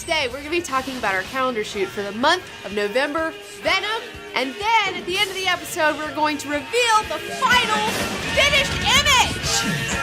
Today, we're going to be talking about our calendar shoot for the month of November, Venom, and then at the end of the episode, we're going to reveal the final finished image!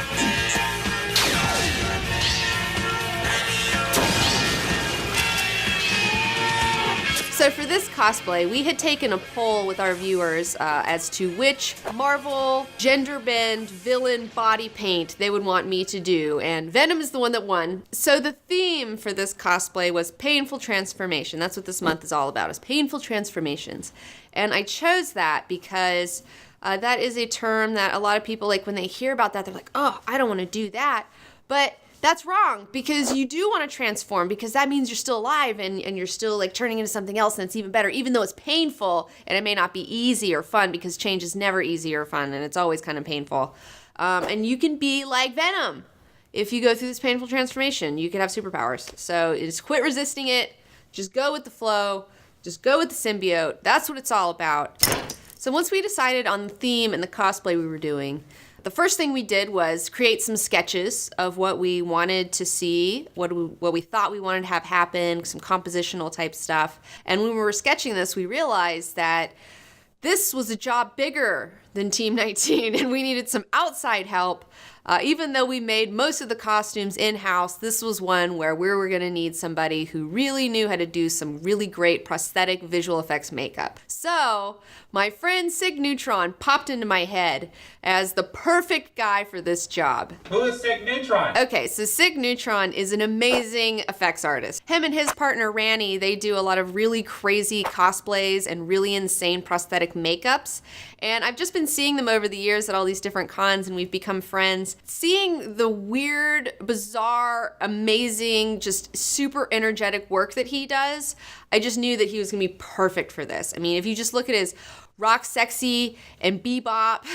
So for this cosplay, we had taken a poll with our viewers as to which Marvel gender bend villain body paint they would want me to do, and Venom is the one that won. So the theme for this cosplay was painful transformation. That's what this month is all about, is painful transformations. And I chose that because that is a term that a lot of people, like when they hear about that, they're like, oh, I don't want to do that. But that's wrong, because you do want to transform, because that means you're still alive and you're still like turning into something else, and it's even better, even though it's painful and it may not be easy or fun, because change is never easy or fun and it's always kind of painful. And you can be like Venom. If you go through this painful transformation, you can have superpowers. So just quit resisting it. Just go with the flow. Just go with the symbiote. That's what it's all about. So once we decided on the theme and the cosplay we were doing, the first thing we did was create some sketches of what we wanted to see, what we thought we wanted to have happen, some compositional type stuff. And when we were sketching this, we realized that this was a job bigger than Team 19, and we needed some outside help. Even though we made most of the costumes in-house, this was one where we were going to need somebody who really knew how to do some really great prosthetic visual effects makeup. So my friend Sig Neutron popped into my head as the perfect guy for this job. Who is Sig Neutron? Okay, so Sig Neutron is an amazing effects artist. Him and his partner Ranny, they do a lot of really crazy cosplays and really insane prosthetic makeups. And I've just been seeing them over the years at all these different cons, and we've become friends. Seeing the weird, bizarre, amazing, just super energetic work that he does, I just knew that he was gonna be perfect for this. I mean, if you just look at his rock sexy and bebop.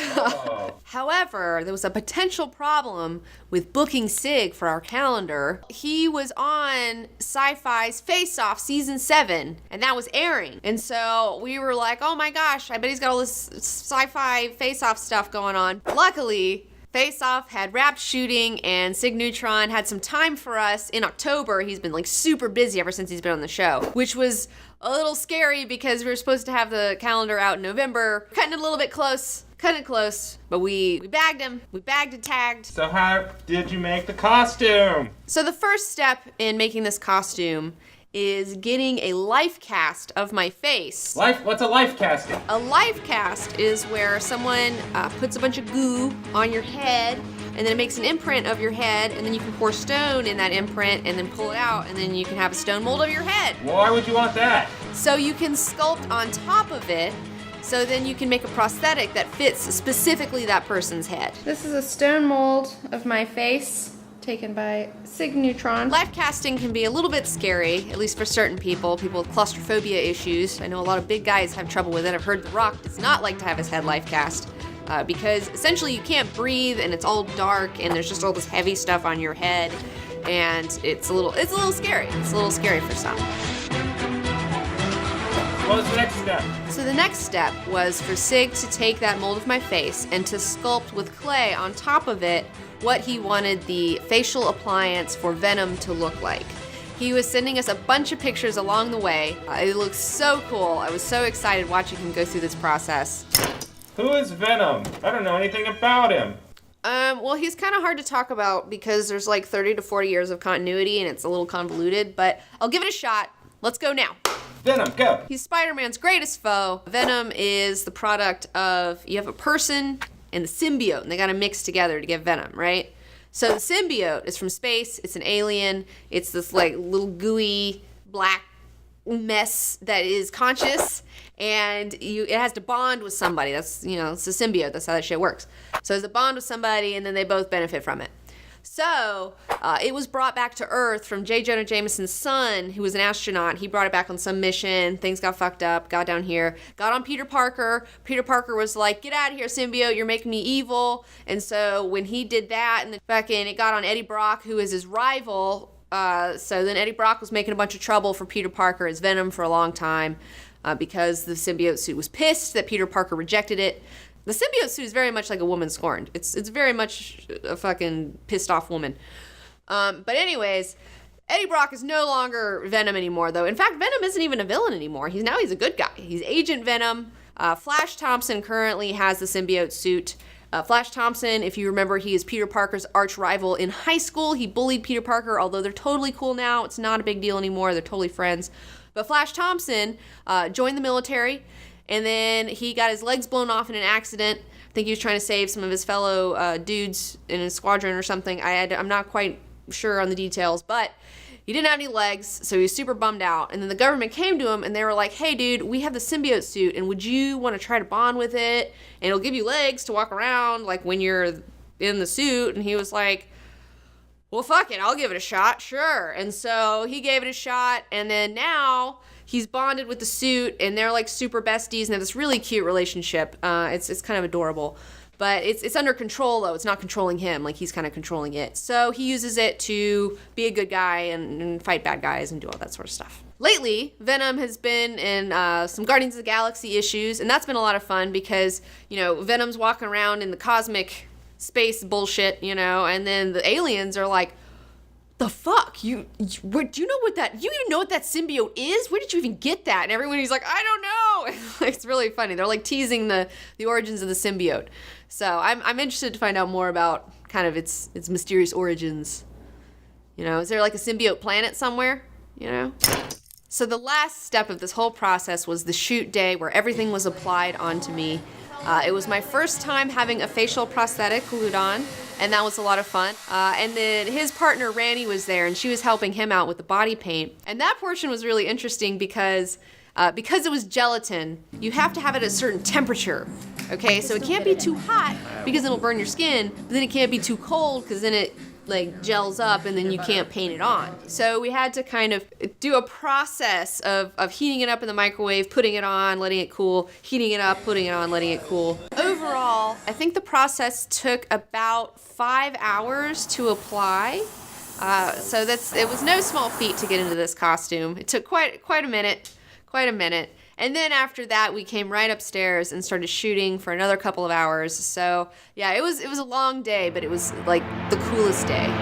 However, there was a potential problem with booking Sig for our calendar. He was on Sci-Fi's Face Off Season 7, and that was airing. And so we were like, oh my gosh, I bet he's got all this Sci-Fi Face Off stuff going on. Luckily, Face Off had wrapped shooting, and Sig Neutron had some time for us in October. He's been like super busy ever since he's been on the show, which was a little scary because we were supposed to have the calendar out in November. Cutting it a little bit close, but we bagged him. We bagged and tagged. So how did you make the costume? So the first step in making this costume is getting a life cast of my face. What's a life casting? A life cast is where someone puts a bunch of goo on your head, and then it makes an imprint of your head, and then you can pour stone in that imprint and then pull it out, and then you can have a stone mold of your head. Why would you want that? So you can sculpt on top of it, so then you can make a prosthetic that fits specifically that person's head. This is a stone mold of my face, taken by Sig Neutron. Life casting can be a little bit scary, at least for certain people with claustrophobia issues. I know a lot of big guys have trouble with it. I've heard The Rock does not like to have his head life cast because essentially you can't breathe and it's all dark and there's just all this heavy stuff on your head, and it's a little scary. It's a little scary for some. What was the next step? So the next step was for Sig to take that mold of my face and to sculpt with clay on top of it what he wanted the facial appliance for Venom to look like. He was sending us a bunch of pictures along the way. It looks so cool. I was so excited watching him go through this process. Who is Venom? I don't know anything about him. Well, he's kind of hard to talk about because there's like 30 to 40 years of continuity and it's a little convoluted, but I'll give it a shot. Let's go now. Venom, go. He's Spider-Man's greatest foe. Venom is the product of, you have a person and the symbiote, and they gotta mix together to get Venom, right? So the symbiote is from space, it's an alien, it's this like little gooey black mess that is conscious, and it has to bond with somebody. That's, it's a symbiote, that's how that shit works. So it has to bond with somebody, and then they both benefit from it. So it was brought back to Earth from J. Jonah Jameson's son, who was an astronaut. He brought it back on some mission. Things got fucked up, got down here, got on Peter Parker. Peter Parker was like, get out of here, symbiote, you're making me evil. And so when he did that, and then fucking it got on Eddie Brock, who is his rival. So then Eddie Brock was making a bunch of trouble for Peter Parker as Venom for a long time because the symbiote suit was pissed that Peter Parker rejected it. The symbiote suit is very much like a woman scorned. It's very much a fucking pissed off woman. But anyways, Eddie Brock is no longer Venom anymore, though. In fact, Venom isn't even a villain anymore. He's a good guy. He's Agent Venom. Flash Thompson currently has the symbiote suit. Flash Thompson, if you remember, he is Peter Parker's arch rival in high school. He bullied Peter Parker, although they're totally cool now. It's not a big deal anymore. They're totally friends. But Flash Thompson joined the military, and then he got his legs blown off in an accident. I think he was trying to save some of his fellow dudes in his squadron or something. I'm not quite sure on the details, but he didn't have any legs, so he was super bummed out. And then the government came to him, and they were like, hey, dude, we have the symbiote suit, and would you want to try to bond with it? And it'll give you legs to walk around, like, when you're in the suit. And he was like, well, fuck it, I'll give it a shot, sure. And so he gave it a shot, and then now he's bonded with the suit, and they're, like, super besties, and they have this really cute relationship. It's kind of adorable. But it's under control, though. It's not controlling him. Like, he's kind of controlling it. So he uses it to be a good guy and fight bad guys and do all that sort of stuff. Lately, Venom has been in some Guardians of the Galaxy issues, and that's been a lot of fun because, you know, Venom's walking around in the cosmic space bullshit, you know, and then the aliens are like, the fuck? Do you know what that, you even know what that symbiote is? Where did you even get that? And everybody's like, I don't know. It's really funny. They're like teasing the origins of the symbiote. So I'm interested to find out more about kind of its mysterious origins. You know, is there like a symbiote planet somewhere? You know? So the last step of this whole process was the shoot day where everything was applied onto me. It was my first time having a facial prosthetic glued on, and that was a lot of fun. And then his partner Randy was there, and she was helping him out with the body paint. And that portion was really interesting because it was gelatin, you have to have it at a certain temperature. Okay, so it can't be too hot because it'll burn your skin, but then it can't be too cold because then it like gels up and then you can't paint it on. So we had to kind of do a process of heating it up in the microwave, putting it on, letting it cool, heating it up, putting it on, letting it cool. Overall, I think the process took about 5 hours to apply. So it was no small feat to get into this costume. It took quite a minute. And then after that, we came right upstairs and started shooting for another couple of hours. So yeah, it was a long day, but it was like the coolest day.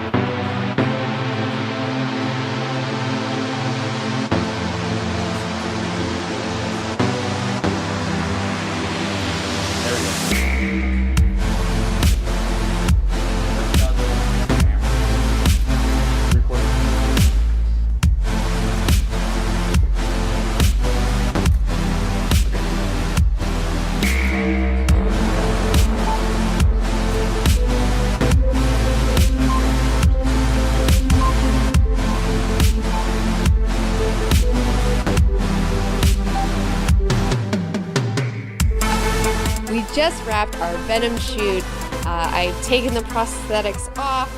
Just wrapped our Venom shoot. I've taken the prosthetics off,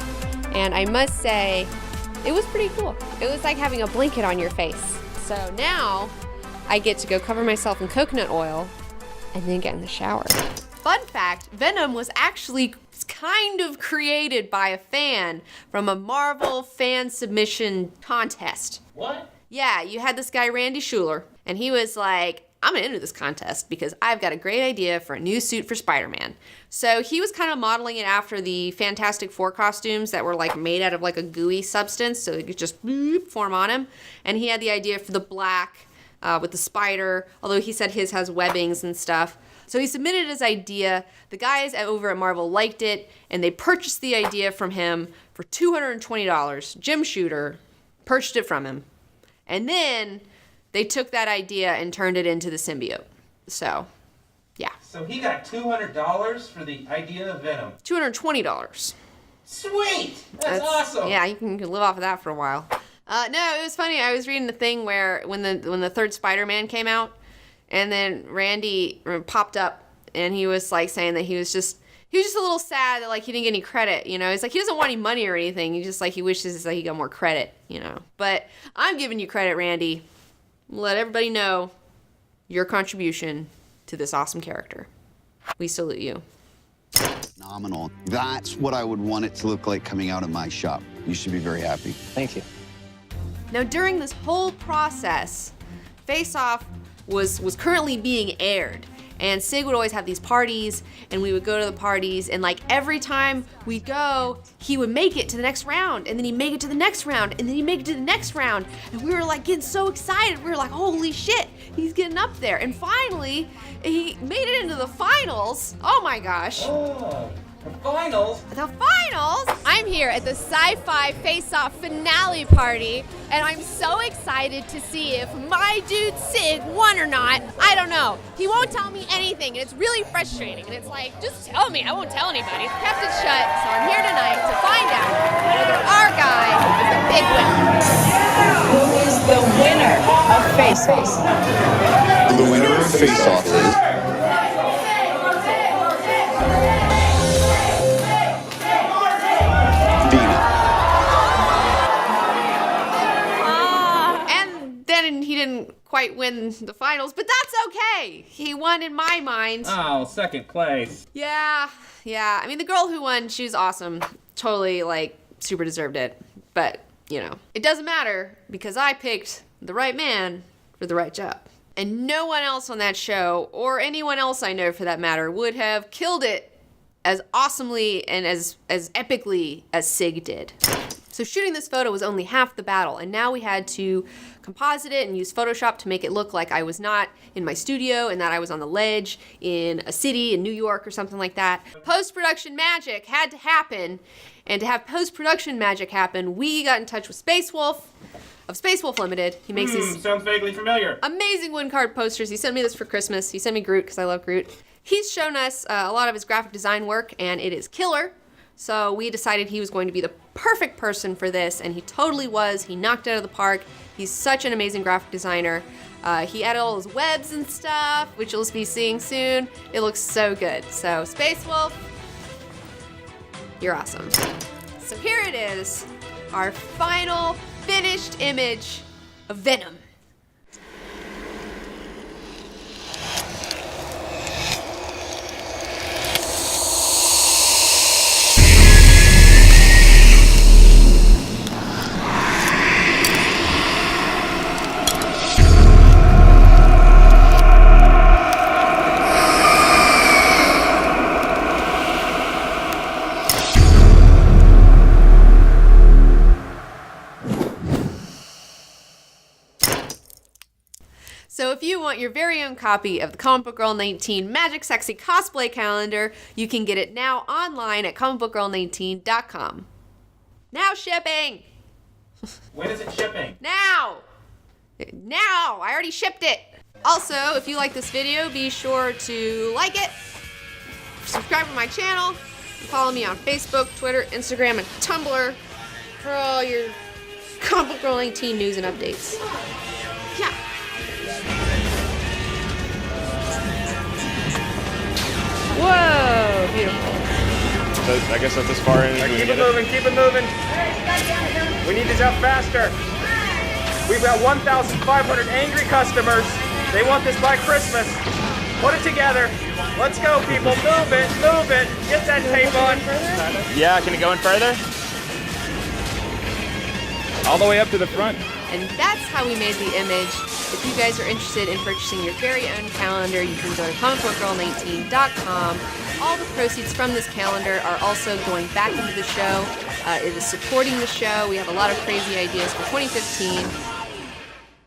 and I must say, it was pretty cool. It was like having a blanket on your face. So now I get to go cover myself in coconut oil and then get in the shower. Fun fact, Venom was actually kind of created by a fan from a Marvel fan submission contest. What? Yeah, you had this guy, Randy Schuler, and he was like, I'm gonna enter this contest because I've got a great idea for a new suit for Spider-Man. So he was kind of modeling it after the Fantastic Four costumes that were like made out of like a gooey substance, so it could just form on him. And he had the idea for the black with the spider, although he said his has webbings and stuff. So he submitted his idea. The guys over at Marvel liked it, and they purchased the idea from him for $220. Jim Shooter purchased it from him. And then they took that idea and turned it into the symbiote. So, yeah. So he got $200 for the idea of Venom. $220. Sweet! That's awesome! Yeah, you can live off of that for a while. No, it was funny. I was reading the thing where when the third Spider-Man came out, and then Randy popped up, and he was like saying that he was just a little sad that like he didn't get any credit, you know. He's like, he doesn't want any money or anything. He just like he wishes that he got more credit, you know. But I'm giving you credit, Randy. Let everybody know your contribution to this awesome character. We salute you. Phenomenal. That's what I would want it to look like coming out of my shop. You should be very happy. Thank you. Now, during this whole process, Face Off was currently being aired. And Sig would always have these parties, and we would go to the parties, and like every time we'd go, he would make it to the next round, and then he'd make it to the next round, and then he'd make it to the next round. And we were like getting so excited. We were like, holy shit, he's getting up there. And finally, he made it into the finals. Oh my gosh. Oh, the finals? The finals? I'm here at the Sci-Fi Face-Off finale party, and I'm so excited to see if my dude Sig won or not. I don't know. He won't tell me anything, and it's really frustrating. And it's like, just tell me. I won't tell anybody. Kept it shut, so I'm here tonight to find out whether our guy is the big winner. Who is the winner of Face-Off? The winner of Face Off is And then he didn't quite win the finals, but that's okay. He won in my mind. Oh, second place. Yeah. I mean, the girl who won, she was awesome. Totally, like, super deserved it. But, you know, it doesn't matter because I picked the right man for the right job. And no one else on that show, or anyone else I know for that matter, would have killed it as awesomely and as epically as Sig did. So shooting this photo was only half the battle, and now we had to composite it and use Photoshop to make it look like I was not in my studio and that I was on the ledge in a city in New York or something like that. Post-production magic had to happen, and to have post-production magic happen, we got in touch with Space Wolf of Space Wolf Limited. He makes these Sounds vaguely familiar. amazing wood card posters. He sent me this for Christmas. He sent me Groot because I love Groot. He's shown us a lot of his graphic design work, and it is killer. So we decided he was going to be the perfect person for this, and he totally was. He knocked it out of the park. He's such an amazing graphic designer. He added all his webs and stuff, which you'll be seeing soon. It looks so good. So Space Wolf, you're awesome. So here it is, our final finished image of Venom. So if you want your very own copy of the Comic Book Girl 19 Magic Sexy Cosplay Calendar, you can get it now online at comicbookgirl19.com. Now shipping! When is it shipping? Now! Now! I already shipped it! Also, if you like this video, be sure to like it, subscribe to my channel, and follow me on Facebook, Twitter, Instagram, and Tumblr for all your Comic Book Girl 19 news and updates. Yeah. Whoa, beautiful. I guess that's as far in as we Keep can it get moving, keep it moving. We need this out faster. We've got 1,500 angry customers. They want this by Christmas. Put it together. Let's go, people. Move it, move it. Get that tape on. Yeah, can it go in further? All the way up to the front. And that's how we made the image. If you guys are interested in purchasing your very own calendar, you can go to comicbookgirl19.com. All the proceeds from this calendar are also going back into the show. It is supporting the show. We have a lot of crazy ideas for 2015.